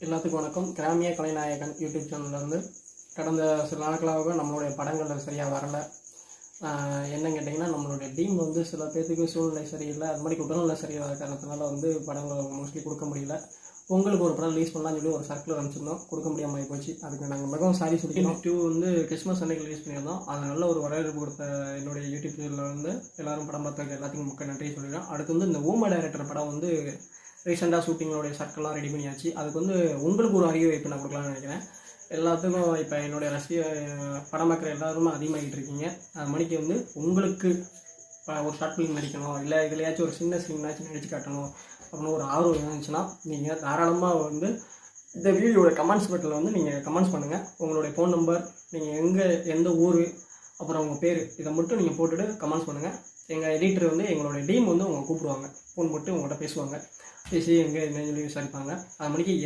எல்லாத்துக்கும் வணக்கம். கிராமிய கலைநாயகன் யூடியூப் சேனல்லேருந்து கடந்த சில நாட்களாக நம்மளுடைய படங்கள் சரியாக வரலை. என்னன்னு கேட்டிங்கன்னா, நம்மளுடைய டீம் சில பேர்த்துக்கு சூழ்நிலை சரியில்லை, அது மாதிரி உடல்நிலை சரியில்லாத காரணத்தினால படங்கள் மோஸ்ட்லி கொடுக்க முடியல. உங்களுக்கு ஒரு படம் ரிலீஸ் பண்ணலாம்னு சொல்லி ஒரு சர்க்குலர் அனுப்பிச்சிருந்தோம், கொடுக்க முடியாமல் போச்சு. அதுக்கு நாங்கள் மிகவும் சாரி சொல்லிக்கிறோம். 2 கிறிஸ்மஸ் அன்னைக்கு ரிலீஸ் பண்ணியிருந்தோம். அது நல்ல ஒரு வரவேற்பு கொடுத்த என்னுடைய யூடியூப் சேனலில் எல்லாரும் படம் பார்த்ததுக்கு எல்லாத்துக்கும் மிக்க நன்றி சொல்லிடுறோம். அடுத்து இந்த ஊமை டைரக்டர் படம் ரீசெண்டாக ஷூட்டிங்களோடைய சர்க்கிள்லாம் ரெடி பண்ணியாச்சு. அதுக்கு உங்களுக்கு ஒரு அறிவுரைப்பு நான் கொடுக்கலாம்னு நினைக்கிறேன். எல்லாத்துக்கும் இப்போ என்னுடைய படம் பார்க்குற எல்லாருமே அதிகமாகிட்டு இருக்கீங்க. அது மணிக்கு உங்களுக்கு ஒரு ஷார்ட் ஃபிலிம் நடிக்கணும், இல்லை இதுலையாச்சும் ஒரு சின்ன சீனாச்சும் நடிச்சு காட்டணும் அப்படின்னு ஒரு ஆர்வம் இருந்துச்சுன்னா நீங்கள் தாராளமாக இந்த வீடியோட கமெண்ட்ஸ் பட்டில் நீங்கள் கமெண்ட்ஸ் பண்ணுங்கள். உங்களுடைய ஃபோன் நம்பர், நீங்கள் எந்த ஊர், அப்புறம் உங்கள் பேர், இதை மட்டும் நீங்கள் போட்டுட்டு கமெண்ட்ஸ் பண்ணுங்கள். எங்கள் எடிட்டர் எங்களோட டீம் உங்களை கூப்பிடுவாங்க, ஃபோன் போட்டு உங்கள்கிட்ட பேசி எங்கே என்னன்னு சொல்லி விசாரிப்பாங்க. அது மணிக்கு